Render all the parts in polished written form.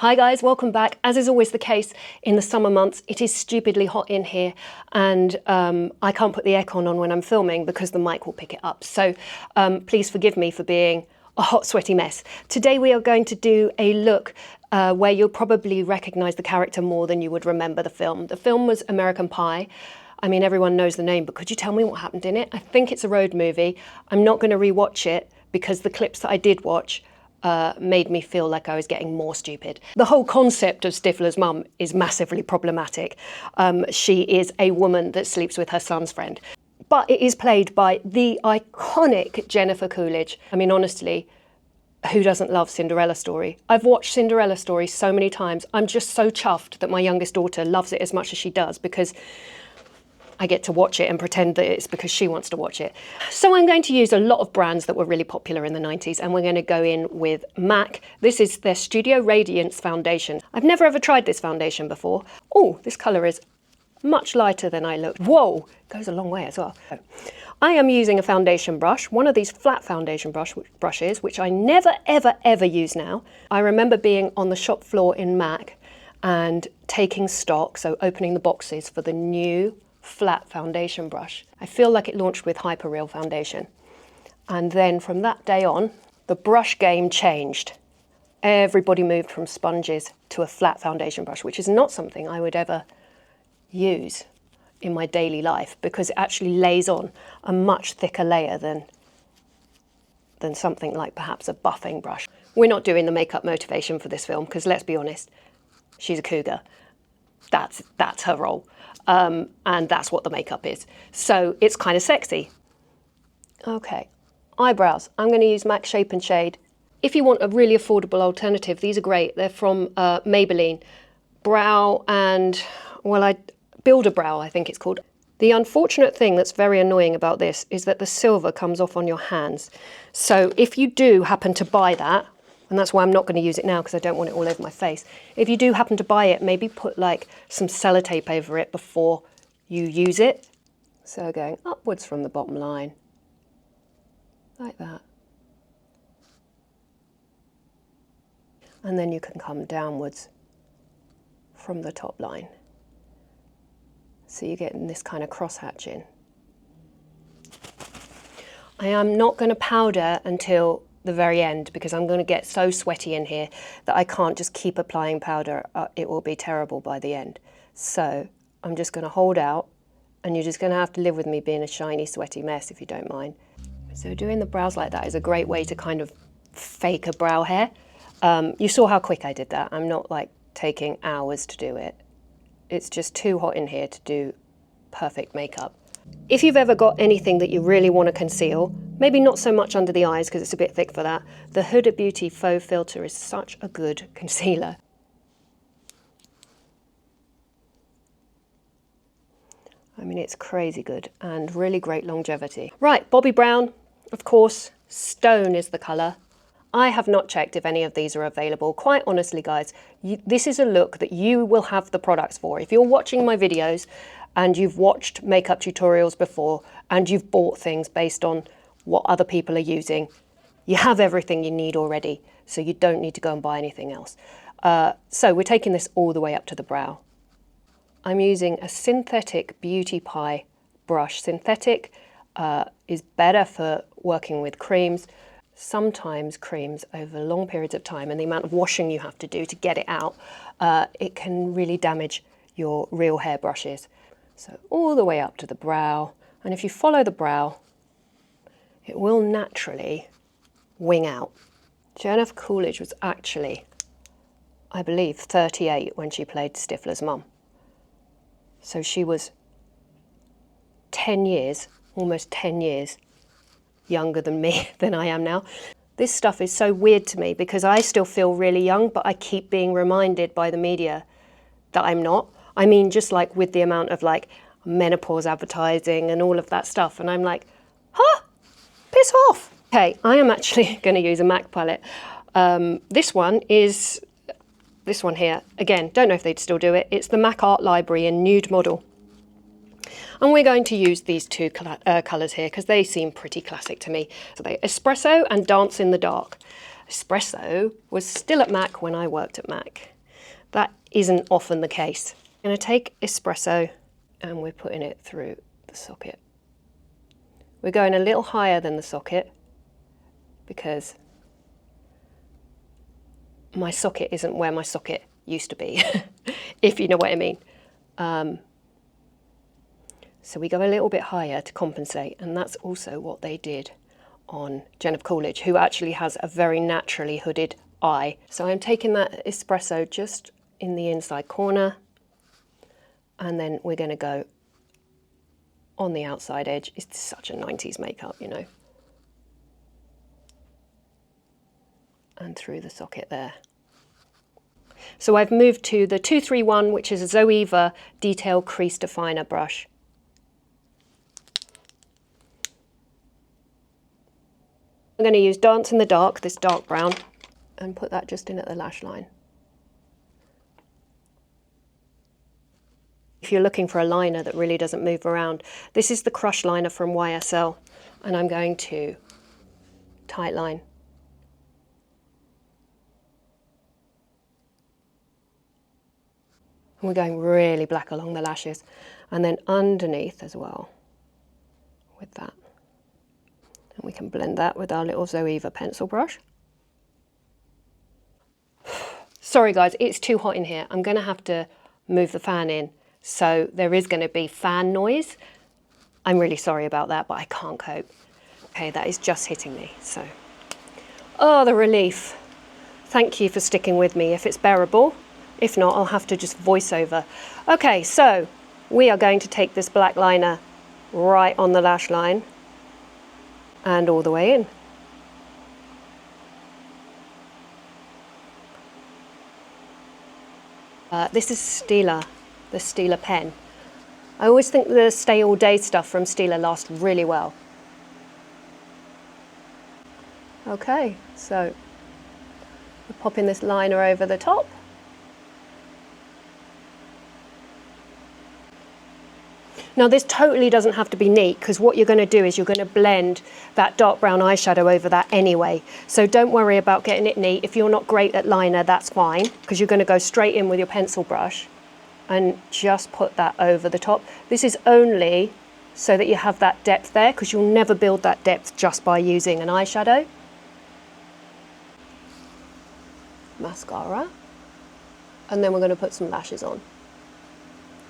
Hi guys, welcome back. As is always the case in the summer months, it is stupidly hot in here and I can't put the aircon on when I'm filming because the mic will pick it up. So please forgive me for being a hot, sweaty mess. Today we are going to do a look where you'll probably recognise the character more than you would remember the film. The film was American Pie. I mean, everyone knows the name, but could you tell me what happened in it? I think it's a road movie. I'm not going to rewatch it because the clips that I did watch made me feel like I was getting more stupid. The whole concept of Stifler's mum is massively problematic. She is a woman that sleeps with her son's friend. But it is played by the iconic Jennifer Coolidge. I mean, honestly, who doesn't love Cinderella Story? I've watched Cinderella Story so many times. I'm just so chuffed that my youngest daughter loves it as much as she does because I get to watch it and pretend that it's because she wants to watch it. So I'm going to use a lot of brands that were really popular in the 90s and we're going to go in with MAC. This is their Studio Radiance foundation. I've never ever tried this foundation before. Oh, this colour is much lighter than I looked. Whoa, goes a long way as well. I am using a foundation brush, one of these flat foundation brushes, which I never, ever, ever use now. I remember being on the shop floor in MAC and taking stock, so opening the boxes for the new flat foundation brush. I feel like it launched with Hyperreal foundation. And then from that day on, the brush game changed. Everybody moved from sponges to a flat foundation brush, which is not something I would ever use in my daily life because it actually lays on a much thicker layer than something like perhaps a buffing brush. We're not doing the makeup motivation for this film because let's be honest, she's a cougar. That's her role. And that's what the makeup is. So it's kind of sexy. Okay, eyebrows. I'm going to use MAC Shape and Shade. If you want a really affordable alternative, these are great. They're from Maybelline. Brow and, well, Build a Brow, I think it's called. The unfortunate thing that's very annoying about this is that the silver comes off on your hands. So if you do happen to buy that, and that's why I'm not going to use it now because I don't want it all over my face. If you do happen to buy it, maybe put like some sellotape over it before you use it. So going upwards from the bottom line, like that. And then you can come downwards from the top line. So you're getting this kind of cross-hatching. I am not going to powder until the very end because I'm going to get so sweaty in here that I can't just keep applying powder. It will be terrible by the end. So I'm just going to hold out and you're just going to have to live with me being a shiny, sweaty mess if you don't mind. So doing the brows like that is a great way to kind of fake a brow hair. You saw how quick I did that. I'm not like taking hours to do it. It's just too hot in here to do perfect makeup. If you've ever got anything that you really want to conceal, maybe not so much under the eyes because it's a bit thick for that, the Huda Beauty Faux Filter is such a good concealer. I mean, it's crazy good and really great longevity. Right, Bobbi Brown, of course, Stone is the colour. I have not checked if any of these are available. Quite honestly, guys, this is a look that you will have the products for. If you're watching my videos and you've watched makeup tutorials before and you've bought things based on what other people are using, you have everything you need already, so you don't need to go and buy anything else. So we're taking this all the way up to the brow. I'm using a synthetic Beauty Pie brush. Synthetic is better for working with creams. Sometimes creams over long periods of time and the amount of washing you have to do to get it out, it can really damage your real hair brushes. So all the way up to the brow, and if you follow the brow, it will naturally wing out. Jennifer Coolidge was actually, I believe, 38 when she played Stifler's mum. So she was 10 years, almost 10 years, younger than me, than I am now. This stuff is so weird to me because I still feel really young, but I keep being reminded by the media that I'm not. I mean, just like with the amount of like menopause advertising and all of that stuff. And I'm like, huh, piss off. Okay, I am actually going to use a MAC palette. This one is this one here. Again, don't know if they'd still do it. It's the MAC Art Library in Nude Model. And we're going to use these two colours here because they seem pretty classic to me. So they Espresso and Dance in the Dark. Espresso was still at MAC when I worked at MAC. That isn't often the case. I'm going to take espresso and we're putting it through the socket. We're going a little higher than the socket because my socket isn't where my socket used to be, if you know what I mean. So we go a little bit higher to compensate, and that's also what they did on Jennifer Coolidge, who actually has a very naturally hooded eye. So I'm taking that espresso just in the inside corner, and then we're going to go on the outside edge. It's such a 90s makeup, you know. And through the socket there. So I've moved to the 231, which is a Zoeva Detail Crease Definer brush. I'm going to use Dance in the Dark, this dark brown, and put that just in at the lash line. If you're looking for a liner that really doesn't move around, this is the Crush liner from YSL, and I'm going to tight line. And we're going really black along the lashes, and then underneath as well with that. And we can blend that with our little Zoeva pencil brush. Sorry guys, it's too hot in here. I'm going to have to move the fan in, so there is going to be fan noise. I'm really sorry about that, but I can't cope. Okay, that is just hitting me, so. Oh, the relief. Thank you for sticking with me if it's bearable. If not, I'll have to just voice over. Okay, so we are going to take this black liner right on the lash line and all the way in. This is Stifler, the Stifler pen. I always think the Stay All Day stuff from Stifler lasts really well. Okay, so we're popping this liner over the top. Now this totally doesn't have to be neat, because what you're going to do is you're going to blend that dark brown eyeshadow over that anyway. So don't worry about getting it neat. If you're not great at liner, that's fine, because you're going to go straight in with your pencil brush and just put that over the top. This is only so that you have that depth there, because you'll never build that depth just by using an eyeshadow. Mascara. And then we're going to put some lashes on,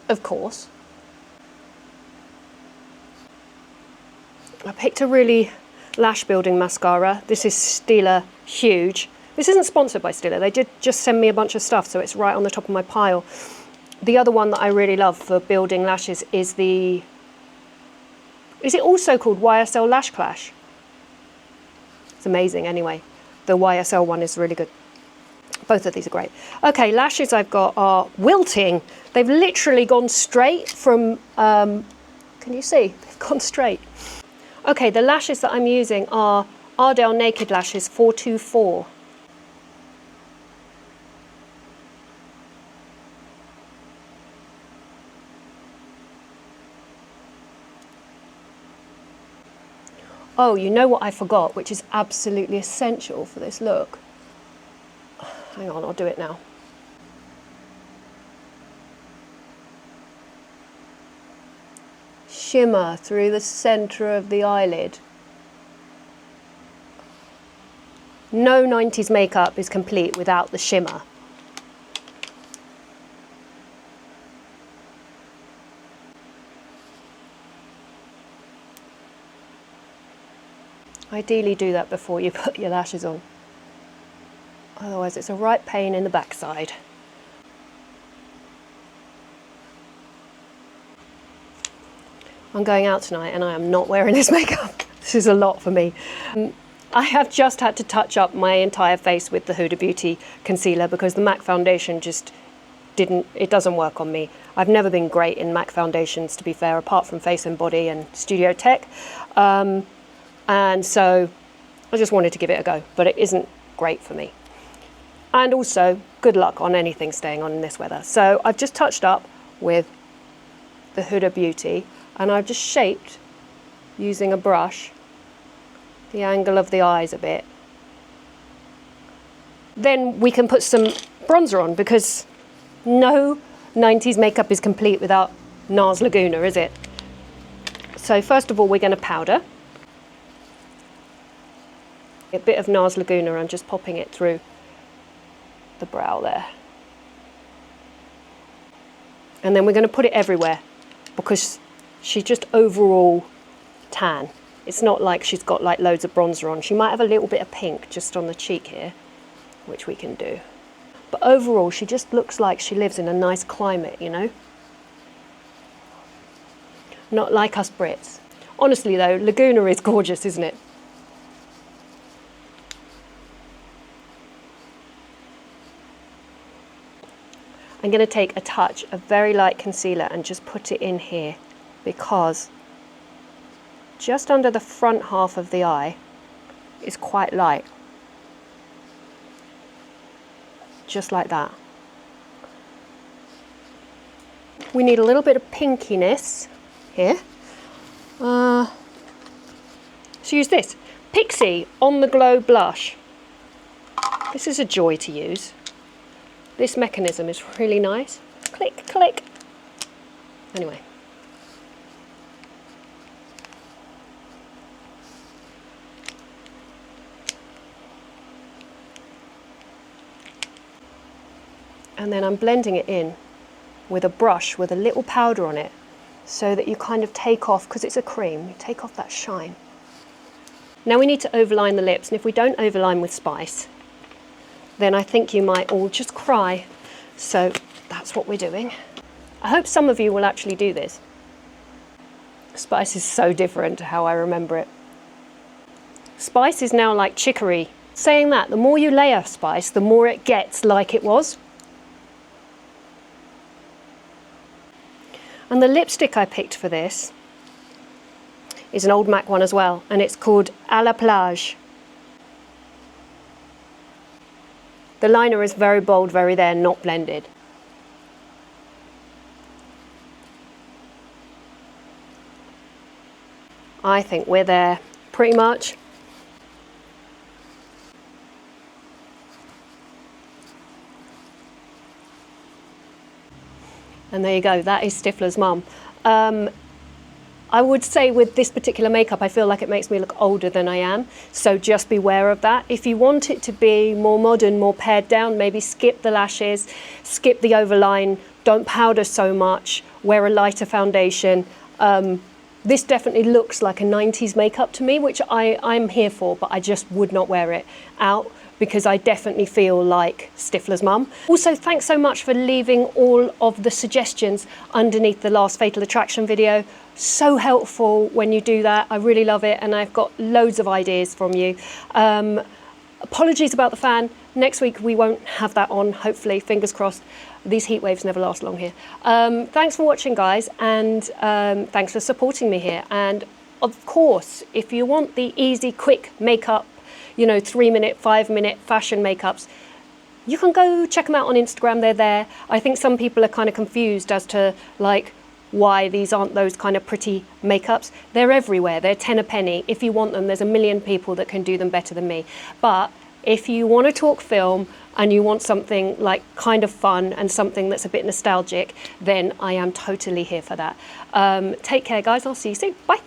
of course. I picked a really lash building mascara. This is Stifler Huge. This isn't sponsored by Stifler. They did just send me a bunch of stuff, so it's right on the top of my pile. The other one that I really love for building lashes is the... Is it also called YSL Lash Clash? It's amazing anyway. The YSL one is really good. Both of these are great. Okay, lashes I've got are wilting. They've literally gone straight from... can you see? They've gone straight. Okay, the lashes that I'm using are Ardell Naked Lashes 424. Oh, you know what I forgot, which is absolutely essential for this look? Hang on, I'll do it now. Shimmer through the centre of the eyelid. No 90s makeup is complete without the shimmer. Ideally do that before you put your lashes on. Otherwise it's a right pain in the backside. I'm going out tonight and I am not wearing this makeup. This is a lot for me. I have just had to touch up my entire face with the Huda Beauty concealer because the MAC foundation just doesn't work on me. I've never been great in MAC foundations, to be fair, apart from Face and Body and Studio Tech. And so I just wanted to give it a go, but it isn't great for me. And also, good luck on anything staying on in this weather. So I've just touched up with the Huda Beauty, and I've just shaped, using a brush, the angle of the eyes a bit. Then we can put some bronzer on, because No 90s makeup is complete without NARS Laguna, is it? So first of all, we're going to powder. A bit of NARS Laguna, I'm just popping it through the brow there. And then we're going to put it everywhere because she's just overall tan. It's not like she's got like loads of bronzer on. She might have a little bit of pink just on the cheek here, which we can do. But overall, she just looks like she lives in a nice climate, you know? Not like us Brits. Honestly though, Laguna is gorgeous, isn't it? I'm going to take a touch of very light concealer and just put it in here because just under the front half of the eye is quite light. Just like that. We need a little bit of pinkiness here. So use this Pixie On The Glow blush. This is a joy to use. This mechanism is really nice. Click, click. Anyway. And then I'm blending it in with a brush with a little powder on it so that you kind of take off, because it's a cream, you take off that shine. Now we need to overline the lips, and if we don't overline with Spice, then I think you might all just cry. So that's what we're doing. I hope some of you will actually do this. Spice is so different to how I remember it. Spice is now like chicory. Saying that, the more you layer Spice, the more it gets like it was. And the lipstick I picked for this is an old MAC one as well, and it's called À la Plage. The liner is very bold, very there, not blended. I think we're there, pretty much. And there you go, that is Stifler's mum. I would say with this particular makeup, I feel like it makes me look older than I am. So just beware of that. If you want it to be more modern, more pared down, maybe skip the lashes, skip the overline, don't powder so much, wear a lighter foundation. This definitely looks like a 90s makeup to me, which I'm here for, but I just would not wear it out because I definitely feel like Stifler's mum. Also, thanks so much for leaving all of the suggestions underneath the last Fatal Attraction video. So helpful when you do that. I really love it, and I've got loads of ideas from you. Apologies about the fan. Next week we won't have that on, hopefully, fingers crossed. These heat waves never last long here. Thanks for watching, guys, and thanks for supporting me here. And of course, if you want the easy, quick makeup, you know, 3-minute, 5-minute fashion makeups, you can go check them out on Instagram. They're there. I think some people are kind of confused as to like why these aren't those kind of pretty makeups. They're everywhere. They're 10 a penny. If you want them, there's a million people that can do them better than me. But if you want to talk film and you want something like kind of fun and something that's a bit nostalgic, then I am totally here for that. Take care, guys. I'll see you soon. Bye.